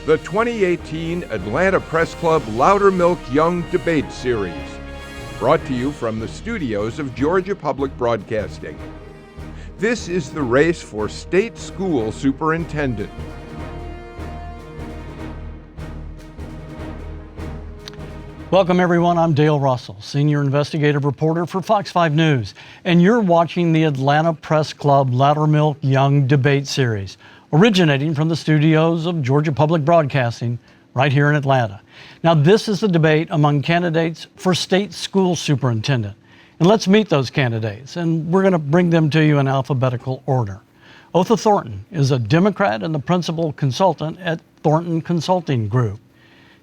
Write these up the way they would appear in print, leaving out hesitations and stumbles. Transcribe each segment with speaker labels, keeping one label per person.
Speaker 1: the 2018 Atlanta Press Club Loudermilk Young Debate Series, brought to you from the studios of Georgia Public Broadcasting. This is the race for State School Superintendent.
Speaker 2: Welcome everyone, I'm Dale Russell, Senior Investigative Reporter for Fox 5 News, and you're watching the Atlanta Press Club Loudermilk Young Debate Series, originating from the studios of Georgia Public Broadcasting right here in Atlanta. Now this is the debate among candidates for State School Superintendent. And let's meet those candidates, and we're going to bring them to you in alphabetical order. Otha Thornton is a Democrat and the principal consultant at Thornton Consulting Group.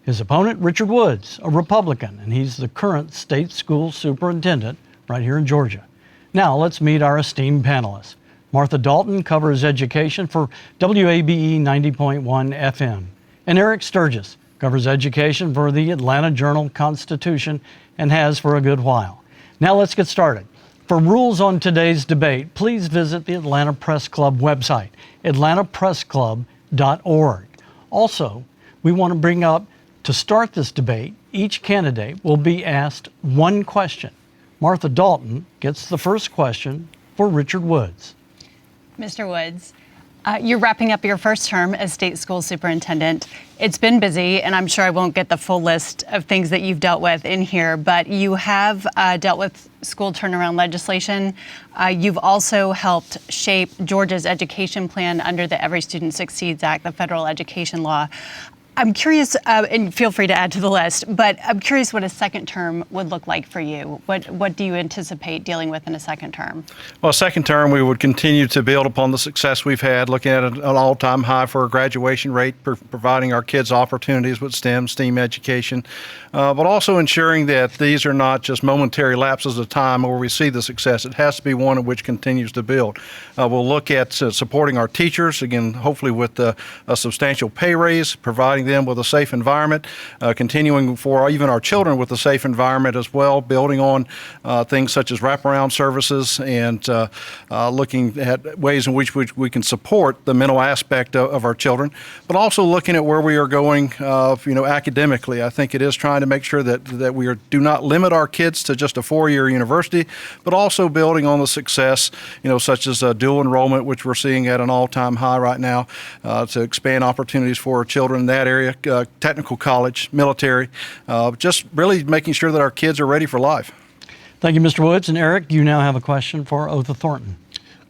Speaker 2: His opponent, Richard Woods, a Republican, and he's the current State School Superintendent right here in Georgia. Now let's meet our esteemed panelists. Martha Dalton covers education for WABE 90.1 FM. And Eric Sturgis covers education for the Atlanta Journal-Constitution and has for a good while. Now let's get started. For rules on today's debate, please visit the Atlanta Press Club website, atlantapressclub.org. Also, we want to bring up, to start this debate, each candidate will be asked one question. Martha Dalton gets the first question for Richard Woods.
Speaker 3: Mr. Woods, you're wrapping up your first term as State School Superintendent. It's been busy, and I'm sure I won't get the full list of things that you've dealt with in here, but you have dealt with school turnaround legislation. You've also helped shape Georgia's education plan under the Every Student Succeeds Act, the federal education law. I'm curious, and feel free to add to the list, but I'm curious what a second term would look like for you. What do you anticipate dealing with in a second term?
Speaker 4: Well, second term, we would continue to build upon the success we've had, looking at an all-time high for a graduation rate, providing our kids opportunities with STEM education, but also ensuring that these are not just momentary lapses of time where we see the success. It has to be one in which continues to build. We'll look at supporting our teachers, again, hopefully with a substantial pay raise, providing them with a safe environment, continuing for even our children with a safe environment as well, building on things such as wraparound services and looking at ways in which we can support the mental aspect of our children, but also looking at where we are going, academically. I think it is trying to make sure that we do not limit our kids to just a four-year university, but also building on the success, such as dual enrollment, which we're seeing at an all-time high right now, to expand opportunities for our children in that area. Technical college, military, just really making sure that our kids are ready for life.
Speaker 2: Thank you, Mr. Woods. And Eric, you now have a question for Otha Thornton.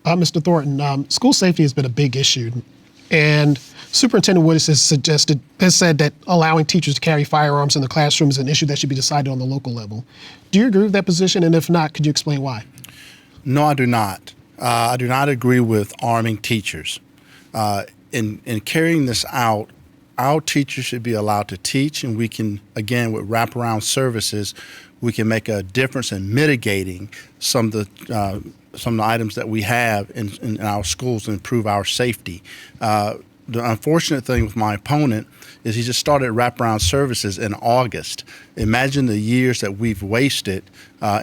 Speaker 5: Mr. Thornton, school safety has been a big issue, and Superintendent Woods has said that allowing teachers to carry firearms in the classroom is an issue that should be decided on the local level. Do you agree with that position? And if not, could you explain why?
Speaker 6: No, I do not. I do not agree with arming teachers. In carrying this out, our teachers should be allowed to teach, and we can, again, with wraparound services, we can make a difference in mitigating some of the items that we have in our schools and improve our safety. The unfortunate thing with my opponent is he just started wraparound services in August. Imagine the years that we've wasted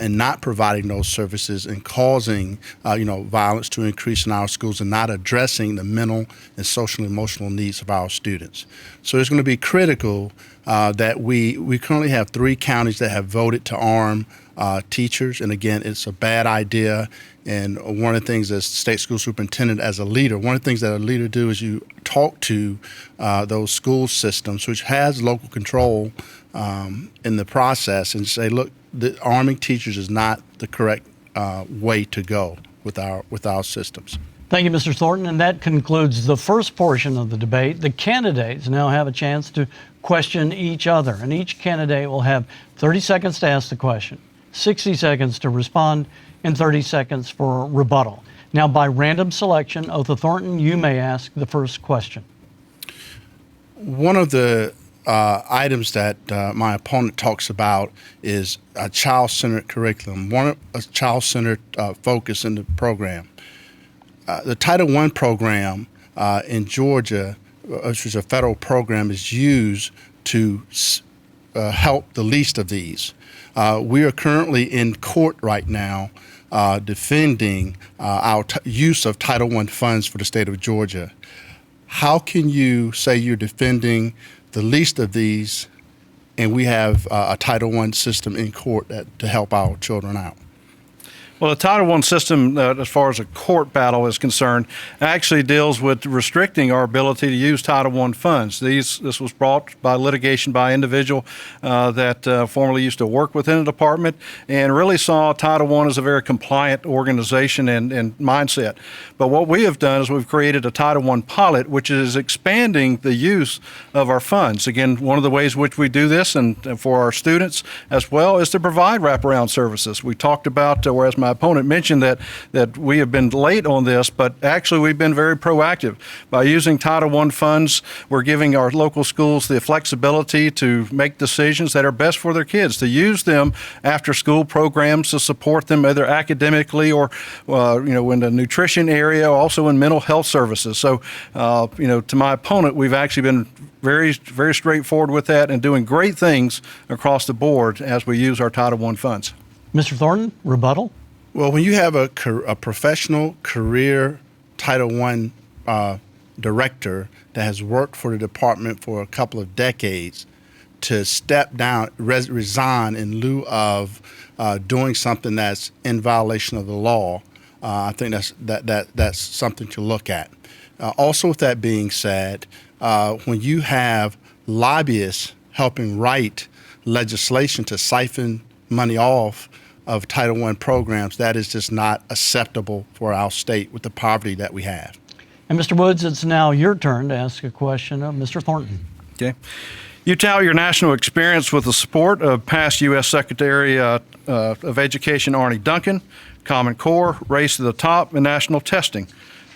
Speaker 6: in not providing those services and causing, violence to increase in our schools and not addressing the mental and social and emotional needs of our students. So it's going to be critical that we currently have 3 counties that have voted to arm teachers. And again, it's a bad idea. And one of the things as state school superintendent, as a leader, one of the things that a leader do is you talk to those school systems, which has local control in the process, and say, look, the arming teachers is not the correct way to go with our systems.
Speaker 2: Thank you, Mr. Thornton. And that concludes the first portion of the debate. The candidates now have a chance to question each other, and each candidate will have 30 seconds to ask the question, 60 seconds to respond, and 30 seconds for rebuttal. Now, by random selection, Otha Thornton, you may ask the first question.
Speaker 6: One of the items that my opponent talks about is a child-centered curriculum, a child-centered focus in the program. The Title I program in Georgia, which is a federal program, is used to help the least of these. We are currently in court right now defending our use of Title I funds for the state of Georgia. how can you say you're defending the least of these, and we have a Title I system in court to help our children out?
Speaker 4: Well, the Title I system, as far as a court battle is concerned, actually deals with restricting our ability to use Title I funds. This was brought by litigation by an individual that formerly used to work within the department and really saw Title I as a very compliant organization and mindset. But what we have done is we've created a Title I pilot, which is expanding the use of our funds. Again, one of the ways which we do this and for our students as well is to provide wraparound services. We talked about, whereas my opponent mentioned that we have been late on this, but actually we've been very proactive. By using Title I funds, we're giving our local schools the flexibility to make decisions that are best for their kids, to use them after school programs to support them either academically or in the nutrition area, also in mental health services. So to my opponent, we've actually been very, very straightforward with that and doing great things across the board as we use our Title I funds.
Speaker 2: Mr. Thornton, rebuttal?
Speaker 6: Well, when you have a professional career Title I director that has worked for the department for a couple of decades, to step down, resign in lieu of doing something that's in violation of the law, I think that's something to look at. Also, with that being said, when you have lobbyists helping write legislation to siphon money off of Title I programs, that is just not acceptable for our state with the poverty that we have.
Speaker 2: And Mr. Woods, it's now your turn to ask a question of Mr. Thornton.
Speaker 4: Okay. You tout your national experience with the support of past U.S. Secretary of Education Arne Duncan, Common Core, Race to the Top, and national testing.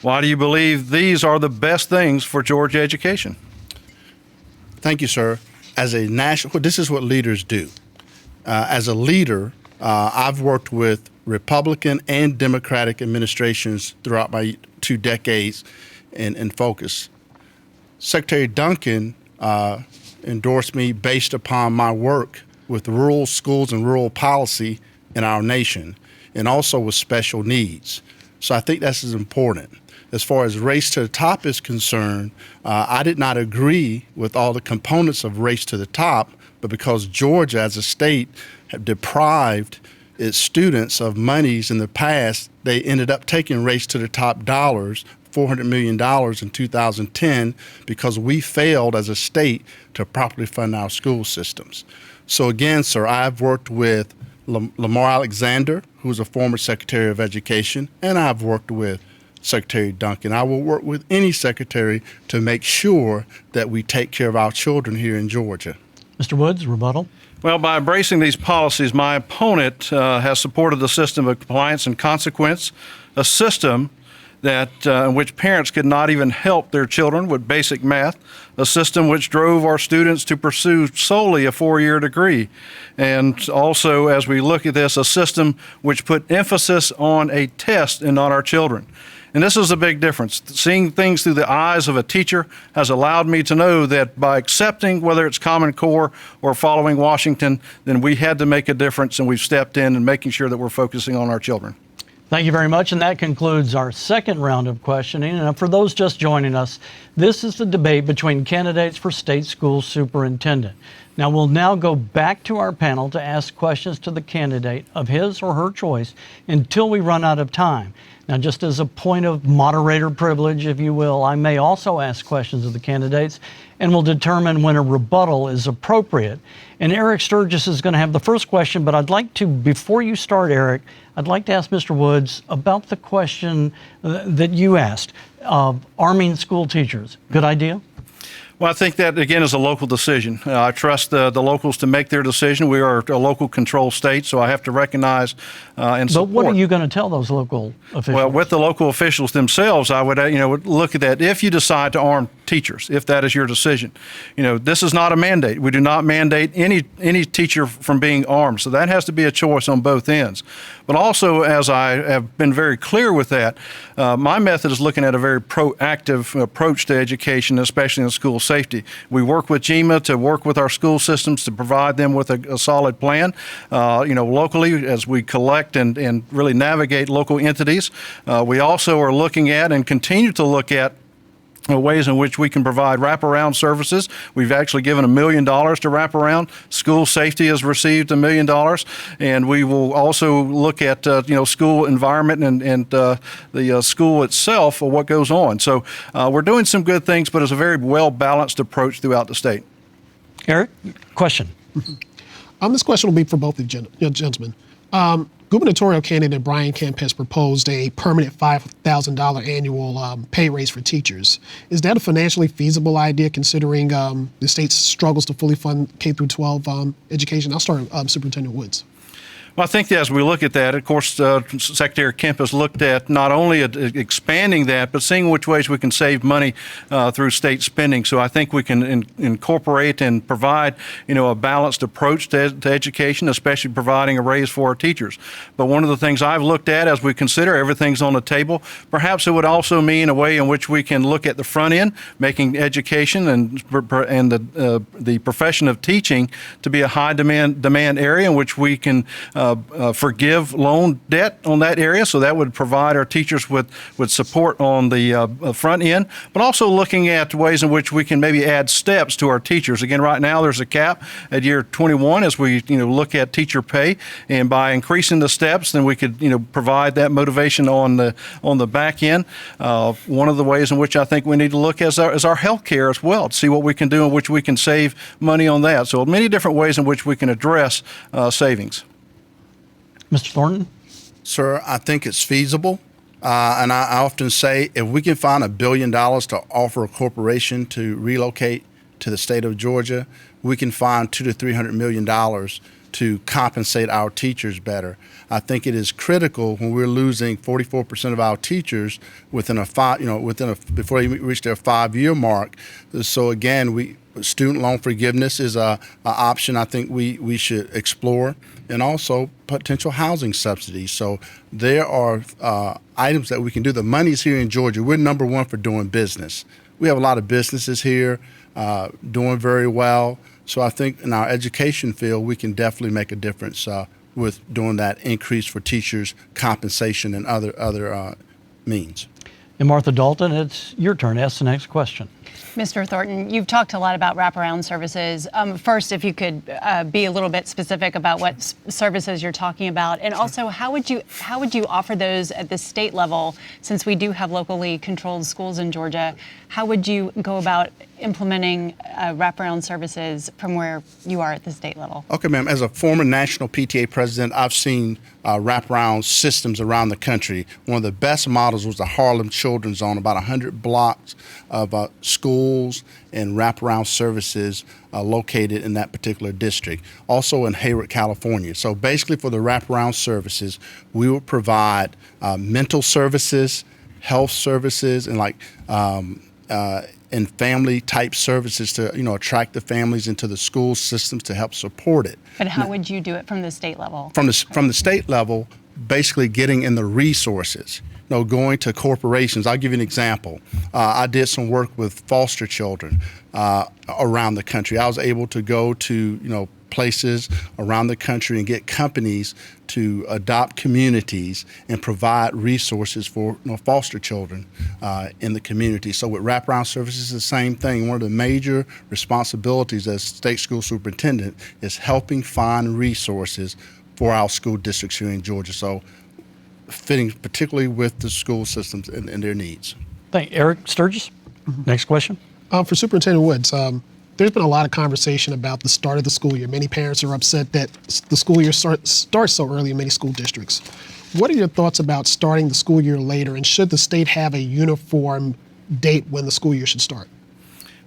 Speaker 4: Why do you believe these are the best things for Georgia education?
Speaker 6: Thank you, sir. As a national, this is what leaders do. As a leader, I've worked with Republican and Democratic administrations throughout my 2 decades in focus. Secretary Duncan endorsed me based upon my work with rural schools and rural policy in our nation, and also with special needs. So I think this is important. As far as Race to the Top is concerned, I did not agree with all the components of Race to the Top, but because Georgia as a state have deprived its students of monies in the past, they ended up taking Race to the Top dollars, $400 million in 2010, because we failed as a state to properly fund our school systems. So again, sir, I've worked with Lamar Alexander, who's a former Secretary of Education, and I've worked with Secretary Duncan. I will work with any secretary to make sure that we take care of our children here in Georgia.
Speaker 2: Mr. Woods, rebuttal?
Speaker 4: Well, by embracing these policies, my opponent has supported the system of compliance and consequence, a system that in which parents could not even help their children with basic math, a system which drove our students to pursue solely a 4-year degree. And also, as we look at this, a system which put emphasis on a test and not our children. And this is a big difference. Seeing things through the eyes of a teacher has allowed me to know that by accepting whether it's Common Core or following Washington, then we had to make a difference, and we've stepped in and making sure that we're focusing on our children.
Speaker 2: Thank you very much, and that concludes our second round of questioning. And for those just joining us, this is the debate between candidates for State School Superintendent. Now, we'll now go back to our panel to ask questions to the candidate of his or her choice until we run out of time. Now, just as a point of moderator privilege, if you will, I may also ask questions of the candidates, and we'll determine when a rebuttal is appropriate. And Eric Sturgis is going to have the first question, but I'd like to, before you start, Eric, I'd like to ask Mr. Woods about the question that you asked of arming school teachers. Good idea?
Speaker 4: Well, I think that, again, is a local decision. I trust the locals to make their decision. We are a local control state, so I have to recognize and support.
Speaker 2: But what are you going to tell those local officials?
Speaker 4: Well, with the local officials themselves, I would look at that. If you decide to arm teachers, if that is your decision, this is not a mandate. We do not mandate any teacher from being armed, so that has to be a choice on both ends. But also, as I have been very clear with that, my method is looking at a very proactive approach to education, especially in school safety. We work with GMA to work with our school systems to provide them with a solid plan. Locally, as we collect and really navigate local entities, we also are looking at and continue to look at ways in which we can provide wraparound services. We've actually given $1 million to wraparound. School safety has received $1 million, and we will also look at school environment and the school itself or what goes on. So we're doing some good things, but it's a very well balanced approach throughout the state.
Speaker 2: Eric, question.
Speaker 5: This question will be for both of you gentlemen. Gubernatorial candidate Brian Kemp has proposed a permanent $5,000 annual pay raise for teachers. Is that a financially feasible idea considering the state's struggles to fully fund K through 12 education? I'll start with Superintendent Woods.
Speaker 4: Well, I think that as we look at that, of course, Secretary Kemp has looked at not only expanding that, but seeing which ways we can save money through state spending. So I think we can incorporate and provide, a balanced approach to education, especially providing a raise for our teachers. But one of the things I've looked at as we consider everything's on the table, perhaps it would also mean a way in which we can look at the front end, making education and the profession of teaching to be a high demand area in which we can forgive loan debt on that area, so that would provide our teachers with support on the front end, but also looking at ways in which we can maybe add steps to our teachers. Again, right now there's a cap at year 21 as we look at teacher pay, and by increasing the steps, then we could provide that motivation on the back end. One of the ways in which I think we need to look is our health care as well, to see what we can do in which we can save money on that. So many different ways in which we can address savings.
Speaker 2: Mr. Thornton?
Speaker 6: Sir, I think it's feasible. And I often say if we can find $1 billion to offer a corporation to relocate to the state of Georgia, we can find $200 to $300 million to compensate our teachers better. I think it is critical when we're losing 44% of our teachers before they reach their 5-year mark. So again, student loan forgiveness is a option I think we should explore, and also potential housing subsidies. So there are items that we can do. The money's here in Georgia. We're number one for doing business. We have a lot of businesses here doing very well. So I think in our education field, we can definitely make a difference with doing that increase for teachers, compensation, and other means.
Speaker 2: And Martha Dalton, it's your turn to ask the next question.
Speaker 3: Mr. Thornton, you've talked a lot about wraparound services. First, if you could be a little bit specific about what services you're talking about, and also how would you offer those at the state level, since we do have locally controlled schools in Georgia? How would you go about implementing wraparound services from where you are at the state level? Okay,
Speaker 6: ma'am. As a former national PTA president, I've seen wraparound systems around the country. One of the best models was the Harlem Children's Zone, about 100 blocks of schools and wraparound services located in that particular district. Also in Hayward, California. So basically for the wraparound services, we would provide mental services, health services, and family type services to attract the families into the school systems to help support it.
Speaker 3: But how would you do it from the state level?
Speaker 6: From the state level, basically getting in the resources. Going to corporations. I'll give you an example. I did some work with foster children around the country. I was able to go to places around the country and get companies to adopt communities and provide resources for foster children in the community. So with wraparound services, the same thing. One of the major responsibilities as state school superintendent is helping find resources for our school districts here in Georgia. So fitting particularly with the school systems and their needs.
Speaker 2: Thank you. Eric Sturgis, next question.
Speaker 5: For Superintendent Woods, there's been a lot of conversation about the start of the school year. Many parents are upset that the school year starts so early in many school districts. What are your thoughts about starting the school year later, and should the state have a uniform date when the school year should start?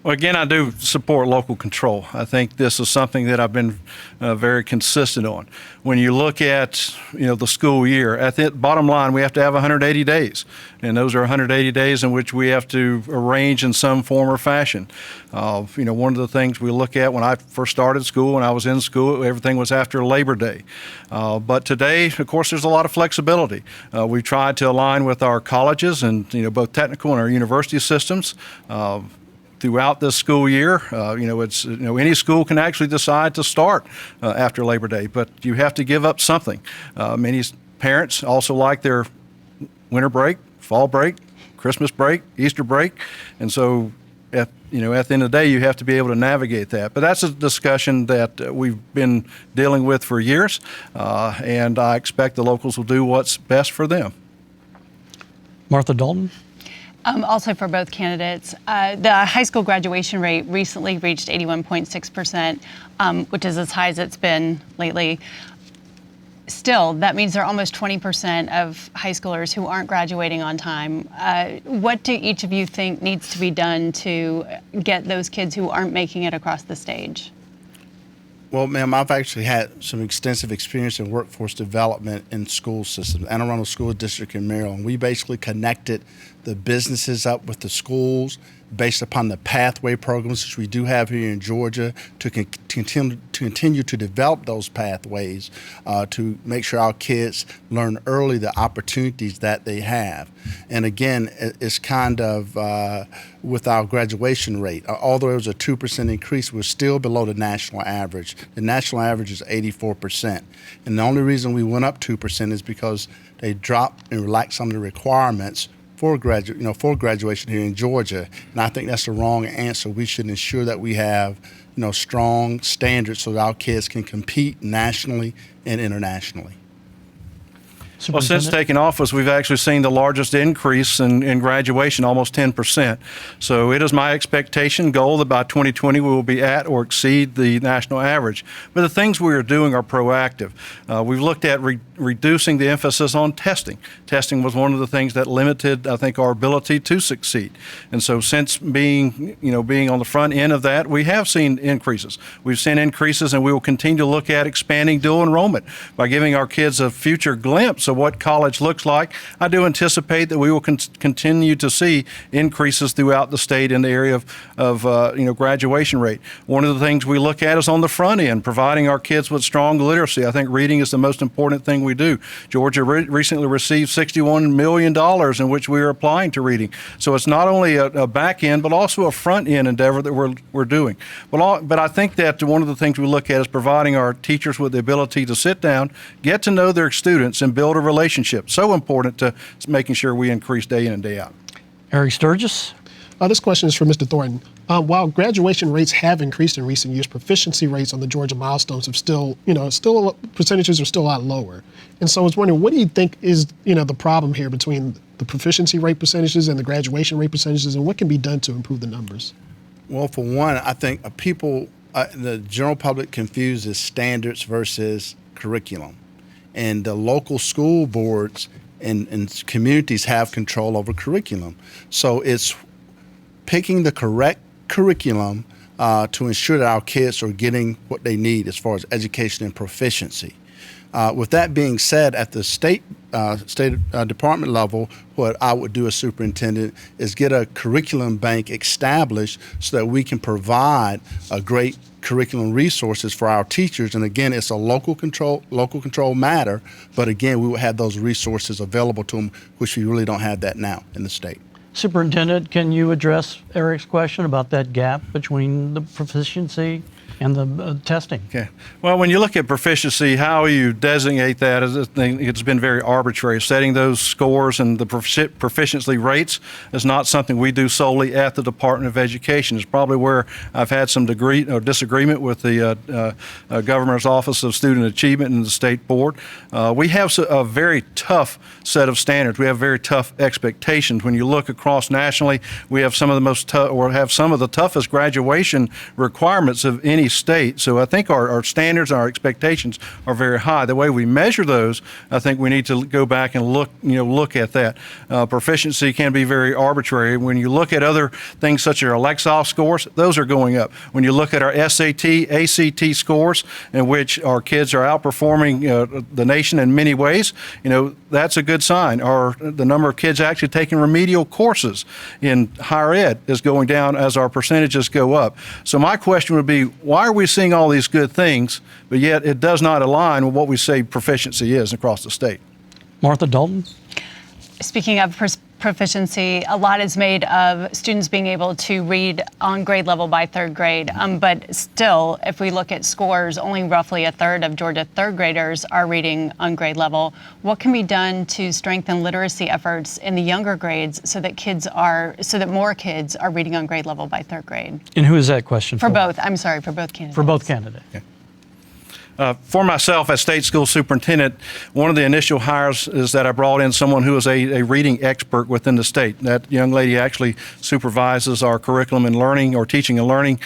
Speaker 4: Well, again, I do support local control. I think this is something that I've been very consistent on. When you look at, the school year, at the bottom line, we have to have 180 days. And those are 180 days in which we have to arrange in some form or fashion. One of the things we look at when I first started school, when I was in school, everything was after Labor Day. But today, of course, there's a lot of flexibility. We've tried to align with our colleges and, both technical and our university systems. Throughout this school year, any school can actually decide to start after Labor Day, but you have to give up something. Many parents also like their winter break, fall break, Christmas break, Easter break, and so at the end of the day, you have to be able to navigate that. But that's a discussion that we've been dealing with for years, and I expect the locals will do what's best for them.
Speaker 2: Martha Dalton?
Speaker 3: Also for both candidates, the high school graduation rate recently reached 81.6%, which is as high as it's been lately. Still, that means there are almost 20% of high schoolers who aren't graduating on time. What do each of you think needs to be done to get those kids who aren't making it across the stage?
Speaker 6: Well, ma'am, I've actually had some extensive experience in workforce development in school systems. Anne Arundel School District in Maryland. We basically connected the businesses up with the schools based upon the pathway programs, which we do have here in Georgia, to continue to develop those pathways to make sure our kids learn early the opportunities that they have. And again, it's kind of with our graduation rate. Although there was a 2% increase, we're still below the national average. The national average is 84%. And the only reason we went up 2% is because they dropped and relaxed some of the requirements for graduation here in Georgia, and I think that's the wrong answer. We should ensure that we have, strong standards so that our kids can compete nationally and internationally.
Speaker 4: Well, since taking office, we've actually seen the largest increase in graduation, almost 10%. So it is my expectation, goal, that by 2020 we will be at or exceed the national average. But the things we are doing are proactive. We've looked at reducing the emphasis on testing. Testing was one of the things that limited, I think, our ability to succeed. And so since being on the front end of that, we have seen increases. We've seen increases, and we will continue to look at expanding dual enrollment by giving our kids a future glimpse of what college looks like. I do anticipate that we will continue to see increases throughout the state in the area of graduation rate. One of the things we look at is on the front end, providing our kids with strong literacy. I think reading is the most important thing we do. Georgia recently received $61 million in which we are applying to reading. So it's not only a back end, but also a front end endeavor that we're doing. But I think that one of the things we look at is providing our teachers with the ability to sit down, get to know their students, and build a relationship. So important to making sure we increase day in and day out.
Speaker 2: Eric Sturgis?
Speaker 5: This question is for Mr. Thornton. While graduation rates have increased in recent years, proficiency rates on the Georgia milestones have percentages are still a lot lower. And so I was wondering, what do you think is, the problem here between the proficiency rate percentages and the graduation rate percentages, and what can be done to improve the numbers?
Speaker 6: Well, for one, I think the general public confuses standards versus curriculum. And the local school boards and communities have control over curriculum. So it's picking the correct curriculum to ensure that our kids are getting what they need as far as education and proficiency. With that being said, at the state department level, what I would do as superintendent is get a curriculum bank established so that we can provide a great curriculum resources for our teachers. And again, it's a local control matter, but again, we will have those resources available to them, which we really don't have that now in the state.
Speaker 2: Superintendent, can you address Eric's question about that gap between the proficiency and the testing?
Speaker 4: Okay. Well, when you look at proficiency, how you designate that is it's been very arbitrary. Setting those scores and the proficiency rates is not something we do solely at the Department of Education. It's probably where I've had some degree or disagreement with the Governor's Office of Student Achievement and the State Board. We have a very tough set of standards. We have very tough expectations. When you look across nationally, we have some of the toughest graduation requirements of any state. So I think our standards and our expectations are very high. The way we measure those, I think we need to go back and look at that. Proficiency can be very arbitrary. When you look at other things such as our Lexile scores, those are going up. When you look at our SAT, ACT scores, in which our kids are outperforming the nation in many ways, that's a good sign. Or the number of kids actually taking remedial courses in higher ed is going down as our percentages go up. So my question would be, why are we seeing all these good things, but yet it does not align with what we say proficiency is across the state?
Speaker 2: Martha Dalton?
Speaker 3: Speaking of proficiency, a lot is made of students being able to read on grade level by third grade. But still, if we look at scores, only roughly a third of Georgia third graders are reading on grade level. What can be done to strengthen literacy efforts in the younger grades so that more kids are reading on grade level by third grade?
Speaker 2: And who is that question for?
Speaker 3: For both. I'm sorry, for both candidates.
Speaker 2: For both candidates.
Speaker 4: Okay. For myself as State School Superintendent, one of the initial hires is that I brought in someone who is a reading expert within the state. That young lady actually supervises our curriculum and learning or teaching and learning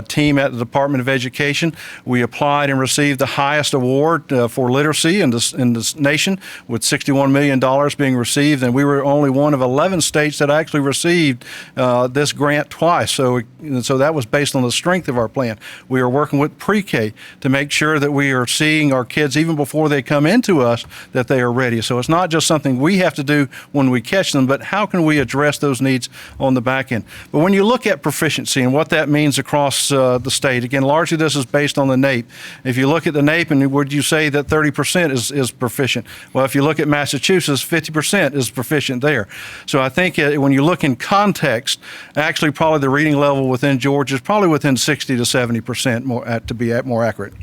Speaker 4: team at the Department of Education. We applied and received the highest award for literacy in this nation, with $61 million being received, and we were only one of 11 states that actually received this grant twice. So that was based on the strength of our plan. We are working with pre-K to make sure that we are seeing our kids even before they come into us, that they are ready. So it's not just something we have to do when we catch them, but how can we address those needs on the back end? But when you look at proficiency and what that means across the state, again, largely this is based on the NAEP. If you look at the NAEP, and would you say that 30% is proficient? Well, if you look at Massachusetts, 50% is proficient there. So I think when you look in context, actually probably the reading level within Georgia is probably within 60 to 70% to be more accurate.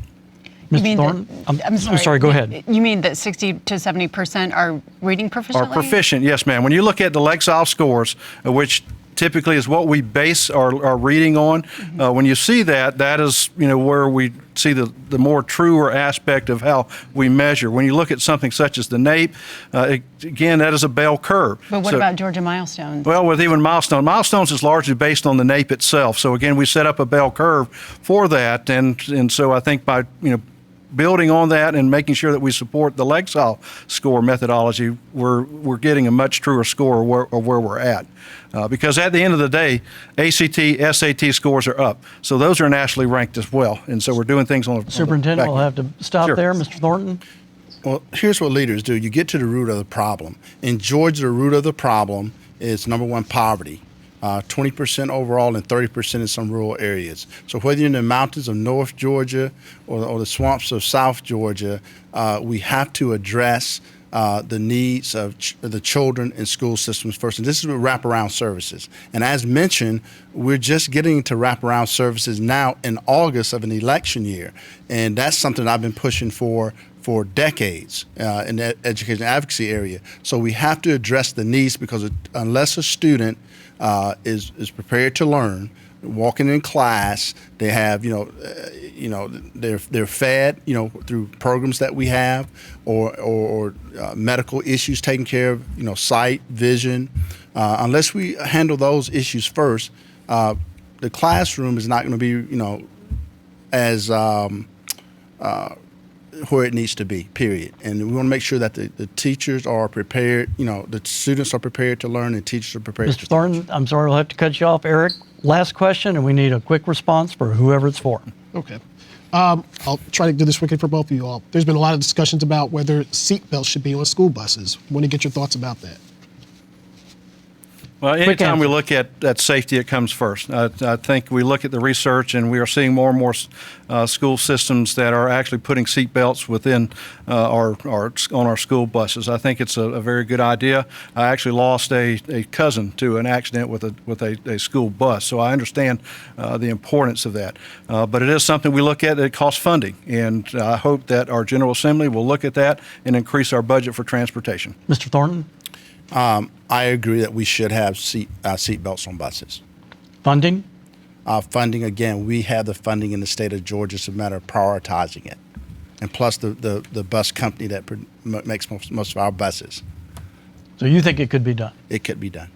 Speaker 2: Mr. Thornton? I'm sorry, go ahead.
Speaker 3: You mean that 60 to 70% are reading proficiently?
Speaker 4: Are proficient, yes, ma'am. When you look at the Lexile scores, which typically is what we base our reading on, when you see that is where we see the more truer aspect of how we measure. When you look at something such as the NAEP, again, that is a bell curve.
Speaker 3: But what about Georgia milestones?
Speaker 4: Well, with even milestones is largely based on the NAEP itself. So again, we set up a bell curve for that, and so I think by building on that and making sure that we support the Lexile score methodology, we're getting a much truer score of where we're at. Because at the end of the day, ACT, SAT scores are up. So those are nationally ranked as well. And so we're doing things on the
Speaker 2: Superintendent, we'll have to stop
Speaker 4: Sure.
Speaker 2: there. Mr. Thornton?
Speaker 6: Well, here's what leaders do. You get to the root of the problem. In Georgia, the root of the problem is, number one, poverty. 20% overall and 30% in some rural areas. So whether you're in the mountains of North Georgia or the swamps of South Georgia, we have to address the needs of the children in school systems first. And this is with wraparound services. And as mentioned, we're just getting to wraparound services now in August of an election year. And that's something I've been pushing for decades in the education advocacy area. So we have to address the needs, because unless a student is prepared to learn, walking in class, they have, they're fed, through programs that we have, or medical issues taken care of, sight, vision. Unless we handle those issues first, the classroom is not going to be, as where it needs to be, period. And we want to make sure that the teachers are prepared, the students are prepared to learn and teachers are prepared
Speaker 2: Mr. Thornton, I'm sorry, we'll have to cut you off. Eric, last question, and we need a quick response for whoever it's for.
Speaker 5: Okay. I'll try to do this quickly for both of you all. There's been a lot of discussions about whether seat belts should be on school buses. I want to get your thoughts about that.
Speaker 4: Well, anytime we look at safety, it comes first. I think we look at the research, and we are seeing more and more school systems that are actually putting seat belts within on our school buses. I think it's a very good idea. I actually lost a cousin to an accident with a school bus, so I understand the importance of that. But it is something we look at. It costs funding, and I hope that our General Assembly will look at that and increase our budget for transportation.
Speaker 2: Mr. Thornton?
Speaker 6: I agree that we should have seat belts on buses.
Speaker 2: Funding?
Speaker 6: Funding, again, we have the funding in the state of Georgia. It's a matter of prioritizing it. And plus the bus company that makes most of our buses.
Speaker 2: So you think it could be done?
Speaker 6: It could be done.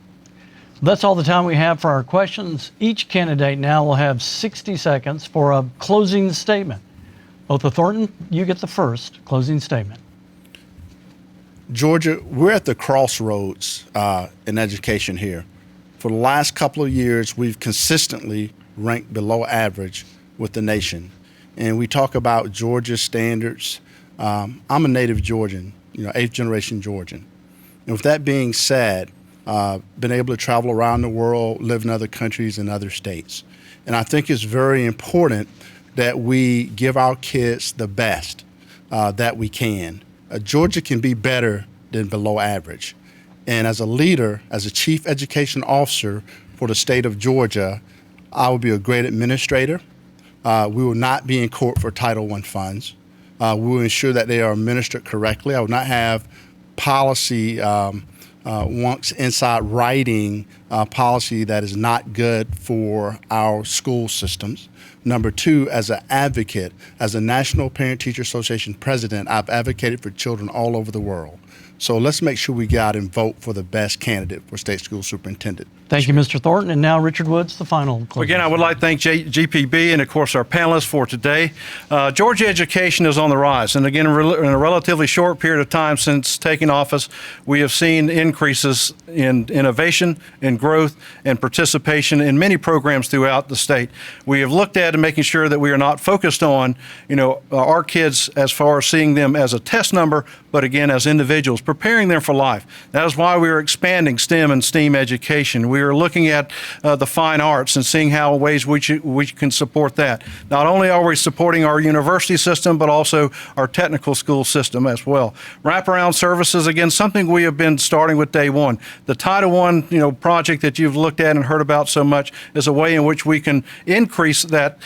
Speaker 2: That's all the time we have for our questions. Each candidate now will have 60 seconds for a closing statement. Otha Thornton, you get the first closing statement.
Speaker 6: Georgia, we're at the crossroads in education here. For the last couple of years, we've consistently ranked below average with the nation. And we talk about Georgia standards. I'm a native Georgian, 8th generation Georgian. And with that being said, been able to travel around the world, live in other countries and other states. And I think it's very important that we give our kids the best that we can. Georgia can be better than below average. And as a leader, as a chief education officer for the state of Georgia, I will be a great administrator. We will not be in court for Title I funds. We will ensure that they are administered correctly. I will not have policy wonks inside writing policy that is not good for our school systems. Number two, as an advocate, as a National Parent Teacher Association president, I've advocated for children all over the world. So let's make sure we get out and vote for the best candidate for state school superintendent.
Speaker 2: Thank you, Mr. Thornton. And now Richard Woods, the final closing.
Speaker 4: Again, I would like to thank GPB and, of course, our panelists for today. Georgia education is on the rise. And again, in a relatively short period of time since taking office, we have seen increases in innovation, in growth, and participation in many programs throughout the state. We have looked at and making sure that we are not focused on, our kids as far as seeing them as a test number, but again, as individuals, preparing them for life. That is why we are expanding STEM and STEAM education. We are looking at the fine arts and seeing how ways we can support that. Not only are we supporting our university system, but also our technical school system as well. Wraparound services, again, something we have been starting with day one. The Title I, project that you've looked at and heard about so much is a way in which we can increase that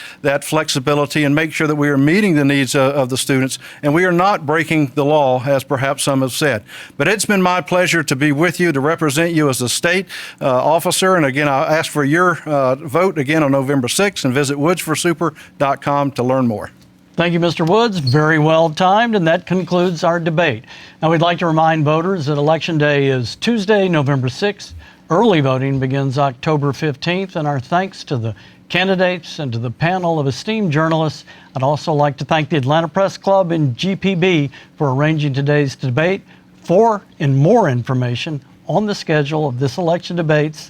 Speaker 4: flexibility and make sure that we are meeting the needs of the students, and we are not breaking the law, as perhaps some have said. But it's been my pleasure to be with you, to represent you as a state officer. And again, I ask for your vote again on November 6th, and visit woodsforsuper.com to learn more.
Speaker 2: Thank you, Mr. Woods. Very well timed, and that concludes our debate. Now, we'd like to remind voters that Election Day is Tuesday, November 6th. Early voting begins October 15th, and our thanks to the candidates and to the panel of esteemed journalists. I'd also like to thank the Atlanta Press Club and GPB for arranging today's debate. For and more information on the schedule of this election debates,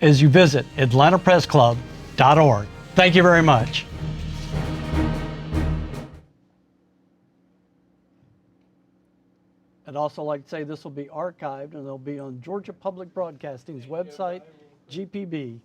Speaker 2: as you visit atlantapressclub.org. Thank you very much. I'd also like to say this will be archived and they'll be on Georgia Public Broadcasting's website, gpb.org.